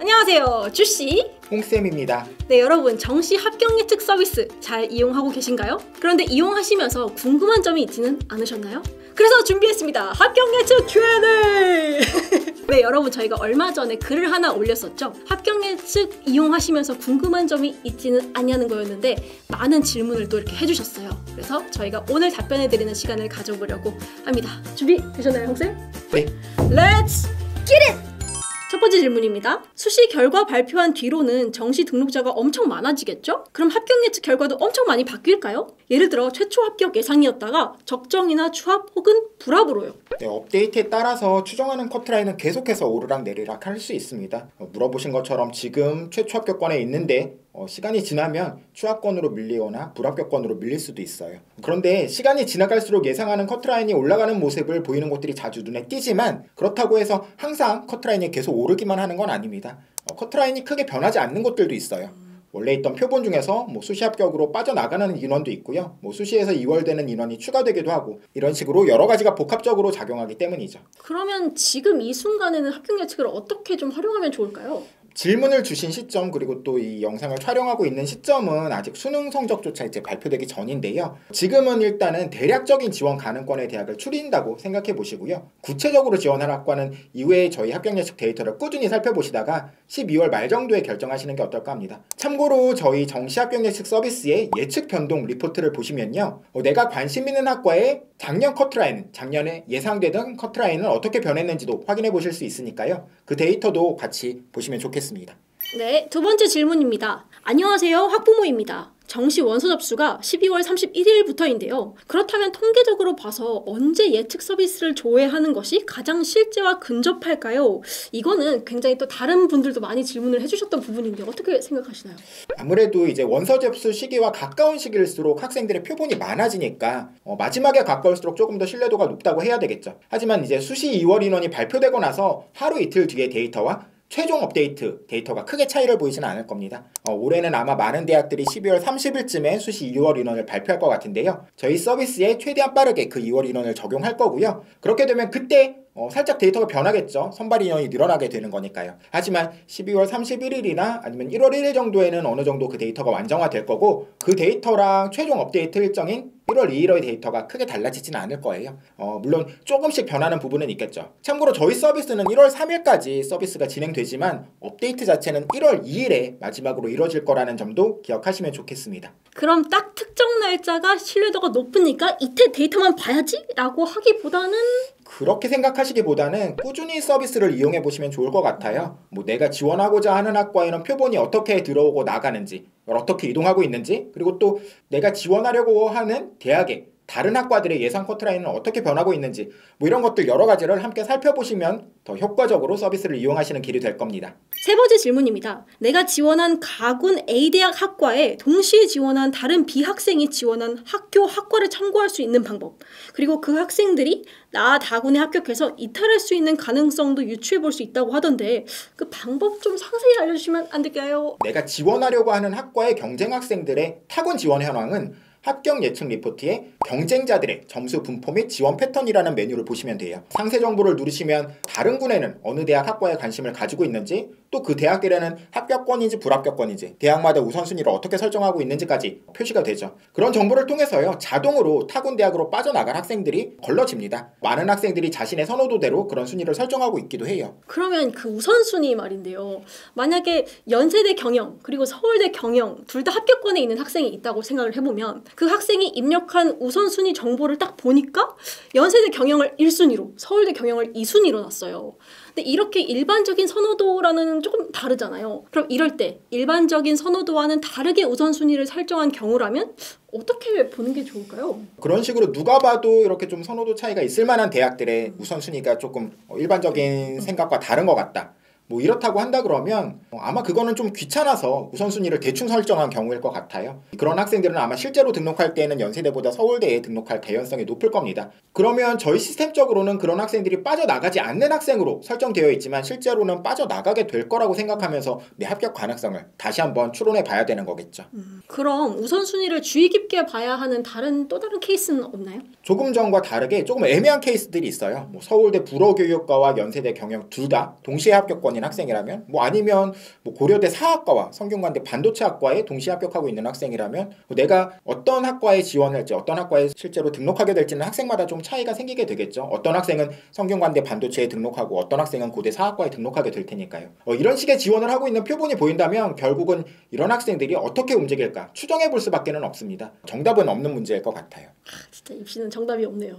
안녕하세요, 주씨. 홍쌤입니다. 네, 여러분 정시 합격 예측 서비스 잘 이용하고 계신가요? 그런데 이용하시면서 궁금한 점이 있지는 않으셨나요? 그래서 준비했습니다. 합격 예측 Q&A! 네, 여러분 저희가 얼마 전에 글을 하나 올렸었죠. 합격 예측 이용하시면서 궁금한 점이 있지는 않냐는 거였는데 많은 질문을 또 이렇게 해주셨어요. 그래서 저희가 오늘 답변해드리는 시간을 가져보려고 합니다. 준비되셨나요, 홍쌤? 네. Let's get it! 첫 번째 질문입니다. 수시 결과 발표한 뒤로는 정시 등록자가 엄청 많아지겠죠? 그럼 합격 예측 결과도 엄청 많이 바뀔까요? 예를 들어 최초 합격 예상이었다가 적정이나 추합 혹은 불합으로요. 네, 업데이트에 따라서 추정하는 커트라인은 계속해서 오르락 내리락 할 수 있습니다. 물어보신 것처럼 지금 최초 합격권에 있는데 시간이 지나면 추합권으로 밀리거나 불합격권으로 밀릴 수도 있어요. 그런데 시간이 지나갈수록 예상하는 커트라인이 올라가는 모습을 보이는 곳들이 자주 눈에 띄지만 그렇다고 해서 항상 커트라인이 계속 오르기만 하는 건 아닙니다. 커트라인이 크게 변하지 않는 곳들도 있어요. 원래 있던 표본 중에서 수시 합격으로 빠져나가는 인원도 있고요. 수시에서 이월되는 인원이 추가되기도 하고 이런 식으로 여러 가지가 복합적으로 작용하기 때문이죠. 그러면 지금 이 순간에는 합격 예측을 어떻게 좀 활용하면 좋을까요? 질문을 주신 시점 그리고 또 이 영상을 촬영하고 있는 시점은 아직 수능 성적조차 이제 발표되기 전인데요. 지금은 일단은 대략적인 지원 가능권의 대학을 추린다고 생각해 보시고요. 구체적으로 지원할 학과는 이후에 저희 합격 예측 데이터를 꾸준히 살펴보시다가 12월 말 정도에 결정하시는 게 어떨까 합니다. 참고로 저희 정시 합격 예측 서비스의 예측 변동 리포트를 보시면요. 내가 관심 있는 학과의 작년 커트라인, 작년에 예상되던 커트라인은 어떻게 변했는지도 확인해 보실 수 있으니까요. 그 데이터도 같이 보시면 좋겠습니다. 네, 두 번째 질문입니다. 안녕하세요, 학부모입니다. 정시 원서 접수가 12월 31일부터인데요. 그렇다면 통계적으로 봐서 언제 예측 서비스를 조회하는 것이 가장 실제와 근접할까요? 이거는 굉장히 또 다른 분들도 많이 질문을 해주셨던 부분인데 어떻게 생각하시나요? 아무래도 이제 원서 접수 시기와 가까운 시기일수록 학생들의 표본이 많아지니까 마지막에 가까울수록 조금 더 신뢰도가 높다고 해야 되겠죠. 하지만 이제 수시 2월 인원이 발표되고 나서 하루 이틀 뒤의 데이터와 최종 업데이트 데이터가 크게 차이를 보이지는 않을 겁니다. 올해는 아마 많은 대학들이 12월 30일쯤에 수시 2월 인원을 발표할 것 같은데요. 저희 서비스에 최대한 빠르게 그 2월 인원을 적용할 거고요. 그렇게 되면 그때 살짝 데이터가 변하겠죠. 선발 인원이 늘어나게 되는 거니까요. 하지만 12월 31일이나 아니면 1월 1일 정도에는 어느 정도 그 데이터가 완성화될 거고 그 데이터랑 최종 업데이트 일정인 1월 2일의 데이터가 크게 달라지지는 않을 거예요. 물론 조금씩 변하는 부분은 있겠죠. 참고로 저희 서비스는 1월 3일까지 서비스가 진행되지만 업데이트 자체는 1월 2일에 마지막으로 이루어질 거라는 점도 기억하시면 좋겠습니다. 그럼 딱 특정 날짜가 신뢰도가 높으니까 이때 데이터만 봐야지? 라고 하기보다는 그렇게 생각하시기보다는 꾸준히 서비스를 이용해 보시면 좋을 것 같아요. 내가 지원하고자 하는 학과에는 표본이 어떻게 들어오고 나가는지, 어떻게 이동하고 있는지, 그리고 또 내가 지원하려고 하는 대학의 다른 학과들의 예상 커트라인은 어떻게 변하고 있는지 이런 것들 여러 가지를 함께 살펴보시면 더 효과적으로 서비스를 이용하시는 길이 될 겁니다. 세 번째 질문입니다. 내가 지원한 가군 A대학 학과에 동시에 지원한 다른 B학생이 지원한 학교 학과를 참고할 수 있는 방법, 그리고 그 학생들이 나 다군에 합격해서 이탈할 수 있는 가능성도 유추해 볼 수 있다고 하던데 그 방법 좀 상세히 알려주시면 안 될까요? 내가 지원하려고 하는 학과의 경쟁 학생들의 타군 지원 현황은 합격 예측 리포트에 경쟁자들의 점수 분포 및 지원 패턴이라는 메뉴를 보시면 돼요. 상세 정보를 누르시면 다른 군에는 어느 대학 학과에 관심을 가지고 있는지, 또 그 대학들에는 합격권인지 불합격권인지, 대학마다 우선순위를 어떻게 설정하고 있는지까지 표시가 되죠. 그런 정보를 통해서요, 자동으로 타군 대학으로 빠져나갈 학생들이 걸러집니다. 많은 학생들이 자신의 선호도대로 그런 순위를 설정하고 있기도 해요. 그러면 그 우선순위 말인데요. 만약에 연세대 경영 그리고 서울대 경영 둘 다 합격권에 있는 학생이 있다고 생각을 해보면 그 학생이 입력한 우선순위 정보를 딱 보니까 연세대 경영을 1순위로 서울대 경영을 2순위로 놨어요. 근데 이렇게 일반적인 선호도라는 조금 다르잖아요. 그럼 이럴 때 일반적인 선호도와는 다르게 우선순위를 설정한 경우라면 어떻게 보는 게 좋을까요? 그런 식으로 누가 봐도 이렇게 좀 선호도 차이가 있을 만한 대학들의 우선순위가 조금 일반적인 생각과 다른 것 같다. 이렇다고 한다 그러면 아마 그거는 좀 귀찮아서 우선순위를 대충 설정한 경우일 것 같아요. 그런 학생들은 아마 실제로 등록할 때는 연세대보다 서울대에 등록할 개연성이 높을 겁니다. 그러면 저희 시스템적으로는 그런 학생들이 빠져나가지 않는 학생으로 설정되어 있지만 실제로는 빠져나가게 될 거라고 생각하면서 내 합격 가능성을 다시 한번 추론해 봐야 되는 거겠죠. 그럼 우선순위를 주의 깊게 봐야 하는 또 다른 케이스는 없나요? 조금 전과 다르게 조금 애매한 케이스들이 있어요. 서울대 불어교육과와 연세대 경영 둘 다 동시에 합격권 학번인 학생이라면, 아니면 고려대 사학과와 성균관대 반도체학과에 동시 합격하고 있는 학생이라면, 내가 어떤 학과에 지원할지, 어떤 학과에 실제로 등록하게 될지는 학생마다 좀 차이가 생기게 되겠죠. 어떤 학생은 성균관대 반도체에 등록하고 어떤 학생은 고대 사학과에 등록하게 될 테니까요. 이런 식의 지원을 하고 있는 표본이 보인다면 결국은 이런 학생들이 어떻게 움직일까 추정해 볼 수밖에는 없습니다. 정답은 없는 문제일 것 같아요. 진짜 입시는 정답이 없네요.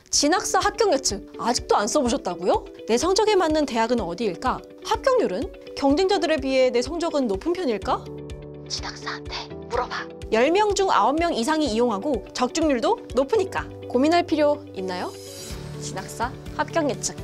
진학사 합격 예측 아직도 안 써보셨다고요? 내 성적에 맞는 대학은 어디일까? 합격률은? 경쟁자들에 비해 내 성적은 높은 편일까? 진학사한테 물어봐. 10명 중 9명 이상이 이용하고 적중률도 높으니까 고민할 필요 있나요? 진학사 합격 예측.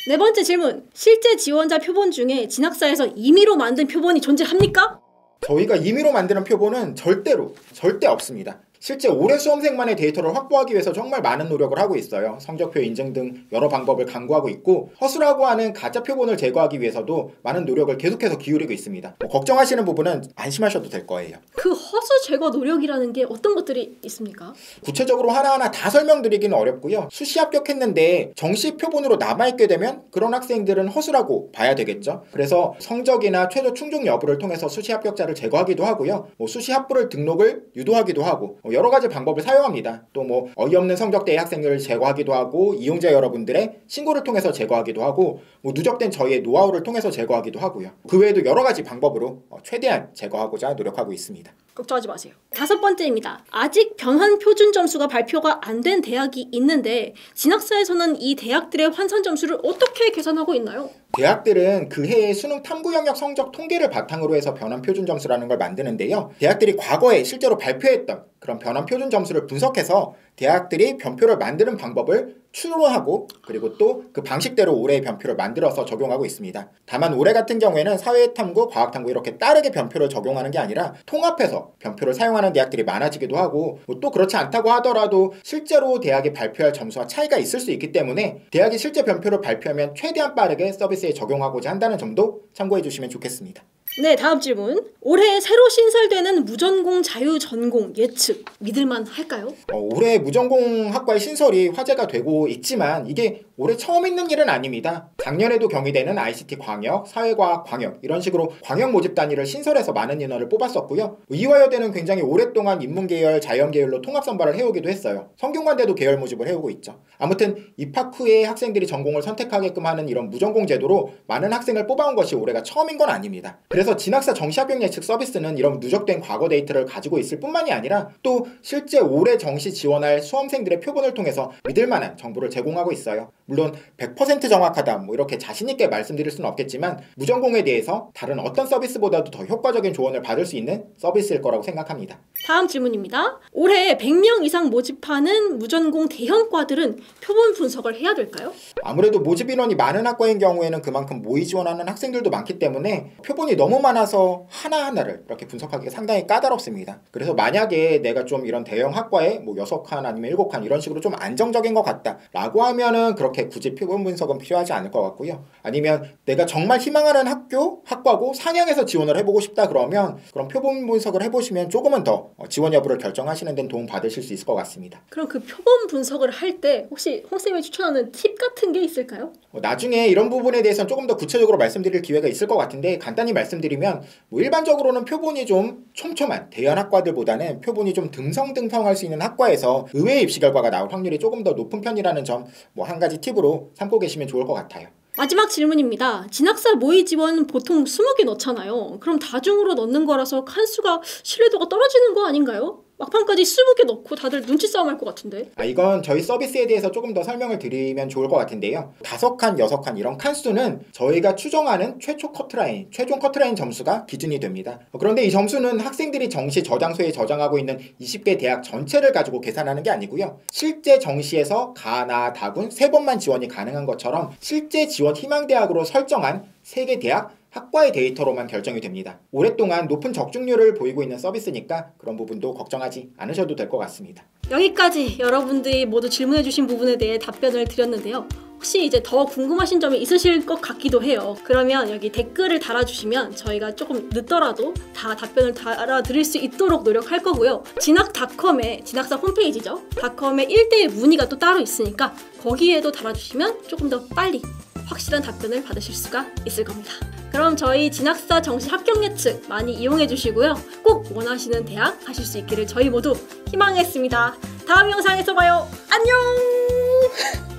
네 번째 질문. 실제 지원자 표본 중에 진학사에서 임의로 만든 표본이 존재합니까? 저희가 임의로 만드는 표본은 절대 없습니다. 실제 올해 수험생만의 데이터를 확보하기 위해서 정말 많은 노력을 하고 있어요. 성적표 인증 등 여러 방법을 강구하고 있고, 허수라고 하는 가짜 표본을 제거하기 위해서도 많은 노력을 계속해서 기울이고 있습니다. 걱정하시는 부분은 안심하셔도 될 거예요. 그 허수 제거 노력이라는 게 어떤 것들이 있습니까? 구체적으로 하나하나 다 설명드리기는 어렵고요. 수시 합격했는데 정시 표본으로 남아있게 되면 그런 학생들은 허수라고 봐야 되겠죠. 그래서 성적이나 최저 충족 여부를 통해서 수시 합격자를 제거하기도 하고요. 수시 합부를 등록을 유도하기도 하고, 여러 가지 방법을 사용합니다. 또 어이없는 성적대의 학생들을 제거하기도 하고, 이용자 여러분들의 신고를 통해서 제거하기도 하고, 누적된 저희의 노하우를 통해서 제거하기도 하고요. 그 외에도 여러 가지 방법으로 최대한 제거하고자 노력하고 있습니다. 걱정하지 마세요. 5번째입니다. 아직 변환 표준 점수가 발표가 안 된 대학이 있는데 진학사에서는 이 대학들의 환산 점수를 어떻게 계산하고 있나요? 대학들은 그 해의 수능 탐구 영역 성적 통계를 바탕으로 해서 변환 표준 점수라는 걸 만드는데요. 대학들이 과거에 실제로 발표했던 그런 변환 표준 점수를 분석해서 대학들이 변표를 만드는 방법을 추론하고, 그리고 또 그 방식대로 올해의 변표를 만들어서 적용하고 있습니다. 다만 올해 같은 경우에는 사회탐구, 과학탐구 이렇게 따르게 변표를 적용하는 게 아니라 통합해서 변표를 사용하는 대학들이 많아지기도 하고, 또 그렇지 않다고 하더라도 실제로 대학이 발표할 점수와 차이가 있을 수 있기 때문에 대학이 실제 변표를 발표하면 최대한 빠르게 서비스에 적용하고자 한다는 점도 참고해 주시면 좋겠습니다. 네, 다음 질문. 올해 새로 신설되는 무전공 자유전공 예측 믿을만 할까요? 올해 무전공 학과의 신설이 화제가 되고 있지만 이게 올해 처음 있는 일은 아닙니다. 작년에도 경희대는 ICT 광역, 사회과학 광역 이런 식으로 광역 모집 단위를 신설해서 많은 인원을 뽑았었고요. 이화여대는 굉장히 오랫동안 인문계열, 자연계열로 통합 선발을 해오기도 했어요. 성균관대도 계열 모집을 해오고 있죠. 아무튼 입학 후에 학생들이 전공을 선택하게끔 하는 이런 무전공 제도로 많은 학생을 뽑아온 것이 올해가 처음인 건 아닙니다. 그래서 진학사 정시합격 예측 서비스는 이런 누적된 과거 데이터를 가지고 있을 뿐만이 아니라 또 실제 올해 정시 지원할 수험생들의 표본을 통해서 믿을만한 정보를 제공하고 있어요. 물론 100% 정확하다 이렇게 자신있게 말씀드릴 수는 없겠지만 무전공에 대해서 다른 어떤 서비스보다도 더 효과적인 조언을 받을 수 있는 서비스일 거라고 생각합니다. 다음 질문입니다. 올해 100명 이상 모집하는 무전공 대형과들은 표본 분석을 해야 될까요? 아무래도 모집 인원이 많은 학과인 경우에는 그만큼 모의 지원하는 학생들도 많기 때문에 표본이 너무 많아서 하나하나를 이렇게 분석하기가 상당히 까다롭습니다. 그래서 만약에 내가 좀 이런 대형 학과에 6칸 아니면 7칸 이런 식으로 좀 안정적인 것 같다 라고 하면은 그렇게 굳이 표본 분석은 필요하지 않을 것 같고요. 아니면 내가 정말 희망하는 학과고 상향해서 지원을 해보고 싶다 그러면 그런 표본 분석을 해보시면 조금은 더 지원 여부를 결정하시는 데는 도움 받으실 수 있을 것 같습니다. 그럼 그 표본 분석을 할 때 혹시 홍쌤이 추천하는 팁 같은 게 있을까요? 나중에 이런 부분에 대해서는 조금 더 구체적으로 말씀드릴 기회가 있을 것 같은데 간단히 말씀드리면 일반적으로는 표본이 좀 촘촘한 대형 학과들보다는 표본이 좀 듬성듬성할 수 있는 학과에서 의외의 입시 결과가 나올 확률이 조금 더 높은 편이라는 점 한 가지 팁으로 삼고 계시면 좋을 것 같아요. 마지막 질문입니다. 진학사 모의 지원 보통 20개 넣잖아요. 그럼 다중으로 넣는 거라서 칸수가 신뢰도가 떨어지는 거 아닌가요? 막판까지 20개 넣고 다들 눈치 싸움 할 것 같은데. 이건 저희 서비스에 대해서 조금 더 설명을 드리면 좋을 것 같은데요. 5칸, 6칸 이런 칸수는 저희가 추정하는 최종 커트라인 점수가 기준이 됩니다. 그런데 이 점수는 학생들이 정시 저장소에 저장하고 있는 20개 대학 전체를 가지고 계산하는 게 아니고요. 실제 정시에서 가나, 다군 3번만 지원이 가능한 것처럼 실제 지원 희망대학으로 설정한 3개 대학 학과의 데이터로만 결정이 됩니다. 오랫동안 높은 적중률을 보이고 있는 서비스니까 그런 부분도 걱정하지 않으셔도 될 것 같습니다. 여기까지 여러분들이 모두 질문해주신 부분에 대해 답변을 드렸는데요. 혹시 이제 더 궁금하신 점이 있으실 것 같기도 해요. 그러면 여기 댓글을 달아주시면 저희가 조금 늦더라도 다 답변을 달아드릴 수 있도록 노력할 거고요. 진학닷컴에, 진학사 홈페이지죠. 닷컴에 1:1 문의가 또 따로 있으니까 거기에도 달아주시면 조금 더 빨리 확실한 답변을 받으실 수가 있을 겁니다. 그럼 저희 진학사 정시 합격 예측 많이 이용해 주시고요. 꼭 원하시는 대학 가실 수 있기를 저희 모두 희망했습니다. 다음 영상에서 봐요. 안녕!